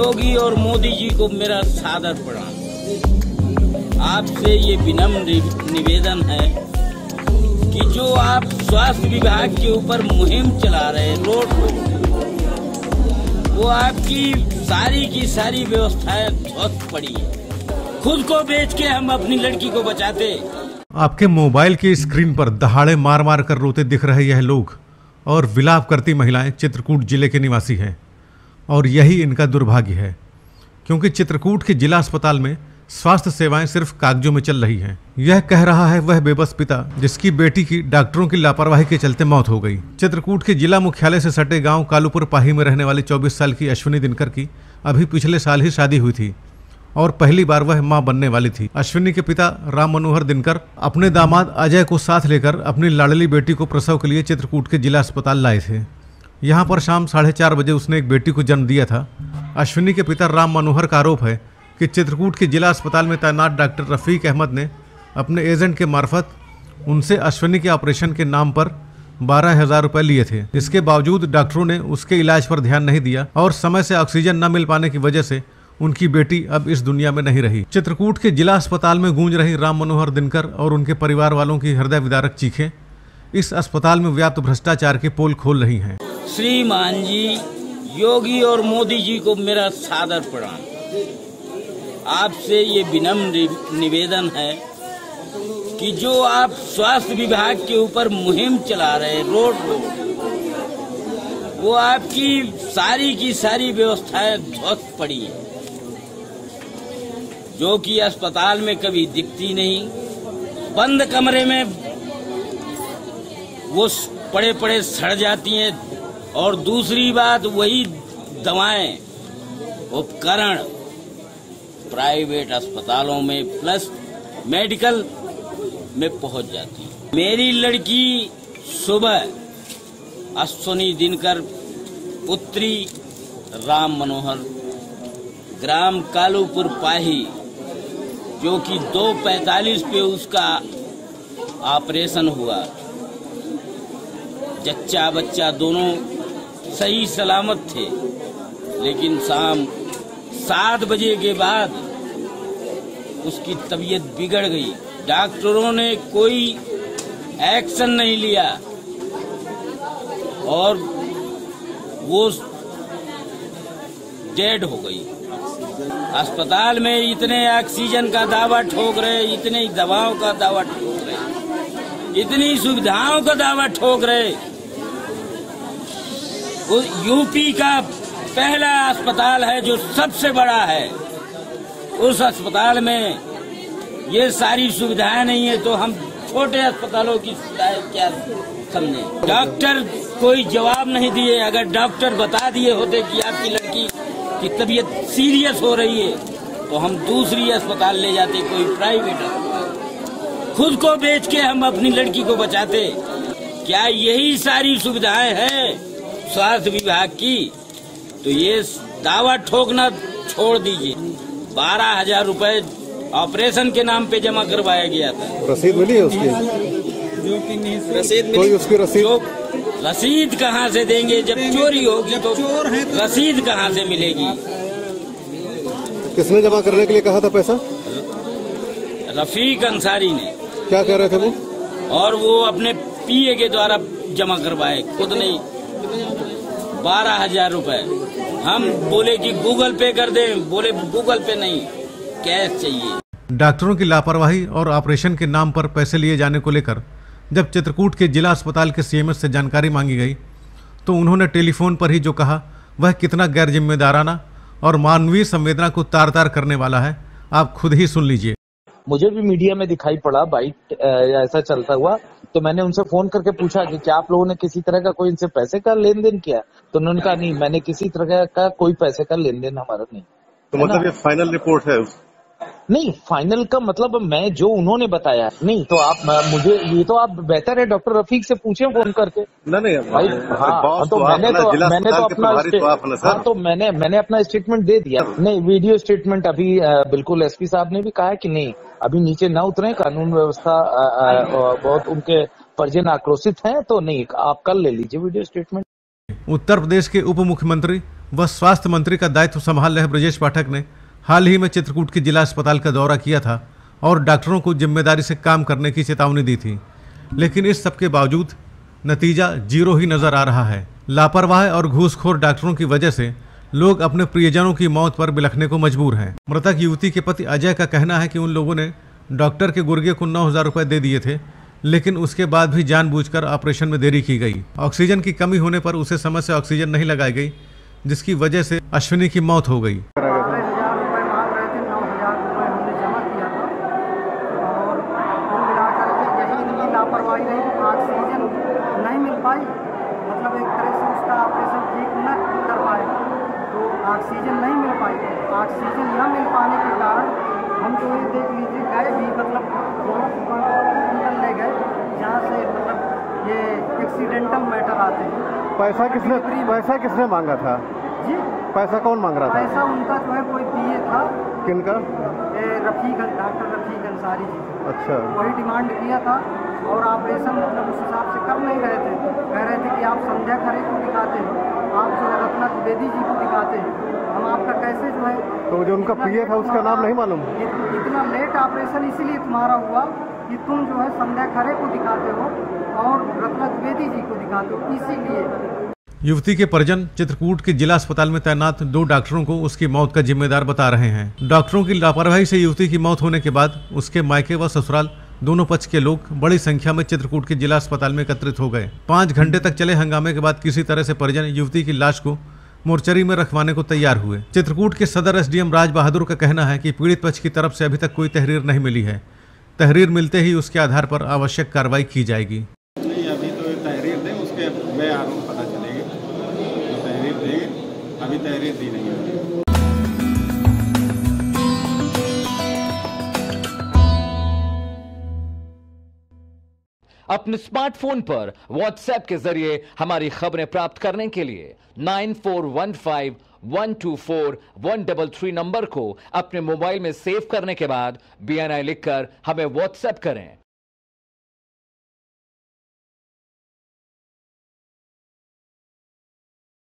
योगी और मोदी जी को मेरा सादर प्रणाम। आपसे ये विनम्र निवेदन है कि जो आप स्वास्थ्य विभाग के ऊपर मुहिम चला रहे हैं रोड वो आपकी सारी की सारी व्यवस्थाएं ध्वस्त पड़ी है। खुद को बेच के हम अपनी लड़की को बचाते। आपके मोबाइल की स्क्रीन पर दहाड़े मार मार कर रोते दिख रहे यह लोग और विलाप करती महिलाएं चित्रकूट जिले के निवासी हैं और यही इनका दुर्भाग्य है, क्योंकि चित्रकूट के जिला अस्पताल में स्वास्थ्य सेवाएं सिर्फ कागजों में चल रही हैं। यह कह रहा है वह बेबस पिता जिसकी बेटी की डॉक्टरों की लापरवाही के चलते मौत हो गई। चित्रकूट के जिला मुख्यालय से सटे गांव कालूपुर पाही में रहने वाली 24 साल की अश्विनी दिनकर की अभी पिछले साल ही शादी हुई थी और पहली बार वह मां बनने वाली थी। अश्विनी के पिता राम मनोहर दिनकर अपने दामाद अजय को साथ लेकर अपनी लाडली बेटी को प्रसव के लिए चित्रकूट के जिला अस्पताल लाए थे। यहाँ पर शाम 4:30 बजे उसने एक बेटी को जन्म दिया था। अश्विनी के पिता राम मनोहर का आरोप है कि चित्रकूट के जिला अस्पताल में तैनात डॉक्टर रफीक अहमद ने अपने एजेंट के मार्फत उनसे अश्विनी के ऑपरेशन के नाम पर 12,000 रुपये लिए थे। इसके बावजूद डॉक्टरों ने उसके इलाज पर ध्यान नहीं दिया और समय से ऑक्सीजन न मिल पाने की वजह से उनकी बेटी अब इस दुनिया में नहीं रही। चित्रकूट के जिला अस्पताल में गूंज रही राम मनोहर दिनकर और उनके परिवार वालों की हृदय विदारक चीखें इस अस्पताल में व्याप्त भ्रष्टाचार के पोल खोल रही हैं। श्रीमान जी, योगी और मोदी जी को मेरा सादर प्रणाम। आपसे ये विनम्र निवेदन है कि जो आप स्वास्थ्य विभाग के ऊपर मुहिम चला रहे हैं रोड वो आपकी सारी की सारी व्यवस्थाएं ध्वस्त पड़ी है, जो कि अस्पताल में कभी दिखती नहीं। बंद कमरे में वो पड़े पड़े सड़ जाती हैं और दूसरी बात वही दवाएं उपकरण प्राइवेट अस्पतालों में प्लस मेडिकल में पहुंच जाती है। मेरी लड़की सुबह अश्विनी दिनकर पुत्री राम मनोहर ग्राम कालूपुर पाही जो कि 2:45 पे उसका ऑपरेशन हुआ। जच्चा बच्चा दोनों सही सलामत थे, लेकिन शाम 7 बजे के बाद उसकी तबीयत बिगड़ गई। डॉक्टरों ने कोई एक्शन नहीं लिया और वो डेड हो गई। अस्पताल में इतने ऑक्सीजन का दावा ठोक रहे, इतनी दवाओं का दावा ठोक रहे, इतनी सुविधाओं का दावा ठोक रहे। वो यूपी का पहला अस्पताल है जो सबसे बड़ा है, उस अस्पताल में ये सारी सुविधाएं नहीं है, तो हम छोटे अस्पतालों की सुविधाएं क्या समझे। डॉक्टर कोई जवाब नहीं दिए। अगर डॉक्टर बता दिए होते कि आपकी लड़की की तबीयत सीरियस हो रही है तो हम दूसरी अस्पताल ले जाते, कोई प्राइवेट अस्पताल। खुद को बेच के हम अपनी लड़की को बचाते। क्या यही सारी सुविधाएं हैं स्वास्थ्य विभाग की? तो ये दावा ठोकना छोड़ दीजिए। 12,000 रुपए ऑपरेशन के नाम पे जमा करवाया गया था। रसीद मिली है उसकी? रसीद कोई उसकी रसीद कहाँ से देंगे? जब चोरी होगी तो रसीद कहाँ से मिलेगी? किसने जमा करने के लिए कहा था पैसा? रफीक अंसारी ने। क्या कह रहे थे वो? और वो अपने पीए के द्वारा जमा करवाए, खुद नहीं। 12,000 रुपए। हम बोले कि गूगल पे कर दें, बोले गूगल पे नहीं, कैश चाहिए। डॉक्टरों की लापरवाही और ऑपरेशन के नाम पर पैसे लिए जाने को लेकर जब चित्रकूट के जिला अस्पताल के सीएमएस से जानकारी मांगी गई तो उन्होंने टेलीफोन पर ही जो कहा वह कितना गैर जिम्मेदाराना और मानवीय संवेदना को तार तार करने वाला है, आप खुद ही सुन लीजिए। मुझे भी मीडिया में दिखाई पड़ा बाइट ऐसा चलता हुआ, तो मैंने उनसे फोन करके पूछा कि क्या आप लोगों ने किसी तरह का कोई इनसे पैसे का लेन देन किया? तो उन्होंने कहा नहीं, मैंने किसी तरह का कोई पैसे का लेन देन हमारा नहीं। तो मतलब ये फाइनल रिपोर्ट है? नहीं, फाइनल का मतलब मैं जो उन्होंने बताया नहीं। तो आप मुझे ये तो आप बेहतर है डॉक्टर रफीक से पूछे फोन करके। नहीं भाई हाँ, तो मैंने तो अपना हाँ तो मैंने अपना स्टेटमेंट दे दिया। नहीं, वीडियो स्टेटमेंट अभी बिल्कुल एसपी साहब ने भी कहा है कि नहीं अभी नीचे न उतरे, कानून व्यवस्था बहुत उनके परिजन आक्रोशित हैं, तो नहीं आप कल ले लीजिए वीडियो स्टेटमेंट। उत्तर प्रदेश के उप मुख्यमंत्री वह स्वास्थ्य मंत्री का दायित्व संभाल रहे ब्रजेश पाठक ने हाल ही में चित्रकूट के जिला अस्पताल का दौरा किया था और डॉक्टरों को जिम्मेदारी से काम करने की चेतावनी दी थी, लेकिन इस सब के बावजूद नतीजा जीरो ही नजर आ रहा है। लापरवाह और घूसखोर डॉक्टरों की वजह से लोग अपने प्रियजनों की मौत पर बिलखने को मजबूर हैं। मृतक युवती के पति अजय का कहना है कि उन लोगों ने डॉक्टर के गुर्गे को 9,000 रुपये दे दिए थे, लेकिन उसके बाद भी जानबूझकर ऑपरेशन में देरी की गई। ऑक्सीजन की कमी होने पर उसे समय से ऑक्सीजन नहीं लगाई गई, जिसकी वजह से अश्विनी की मौत हो गई। ऑक्सीजन नहीं मिल पाई, मतलब एक तरह से उसका ऑपरेशन ठीक न कर पाए, तो ऑक्सीजन नहीं मिल पाई। ऑक्सीजन न मिल पाने के कारण हम जो ये देख लीजिए गए भी, मतलब हॉस्पिटल ले गए जहाँ से मतलब ये एक्सीडेंटल मैटर आते हैं। पैसा किसने मांगा था जी? पैसा कौन मांग रहा था? पैसा उनका जो है कोई पीए था। किनका? डॉक्टर रफीक अंसारी जी। अच्छा। वही डिमांड किया था और ऑपरेशन मतलब उस हिसाब से कर नहीं रहे थे। कह रहे थे कि आप संध्या खरे को दिखाते हैं, आप जो है रत्ना द्विवेदी जी को दिखाते हैं, हम आपका कैसे जो है। तो जो उनका पीए था उसका नाम नहीं मालूम? इतना लेट ऑपरेशन इसीलिए तुम्हारा हुआ कि तुम जो है संध्या खरे को दिखाते हो और रत्ना द्विवेदी जी को दिखाते हो, इसीलिए। युवती के परिजन चित्रकूट के जिला अस्पताल में तैनात 2 डॉक्टरों को उसकी मौत का जिम्मेदार बता रहे हैं। डॉक्टरों की लापरवाही से युवती की मौत होने के बाद उसके मायके व ससुराल दोनों पक्ष के लोग बड़ी संख्या में चित्रकूट के जिला अस्पताल में एकत्रित हो गए। 5 घंटे तक चले हंगामे के बाद किसी तरह से परिजन युवती की लाश को मोर्चरी में रखवाने को तैयार हुए। चित्रकूट के सदर एसडीएम राज बहादुर का कहना है कि पीड़ित पक्ष की तरफ से अभी तक कोई तहरीर नहीं मिली है। तहरीर मिलते ही उसके आधार पर आवश्यक कार्रवाई की जाएगी। नहीं, अभी तो तहरीर दें, उसके वे आरोप पता चलेगी, तो तहरीर देंगे, अभी तहरीर दी नहीं है। अपने स्मार्टफोन पर व्हाट्सएप के जरिए हमारी खबरें प्राप्त करने के लिए 9415124133 नंबर को अपने मोबाइल में सेव करने के बाद BNI लिखकर हमें व्हाट्सएप करें।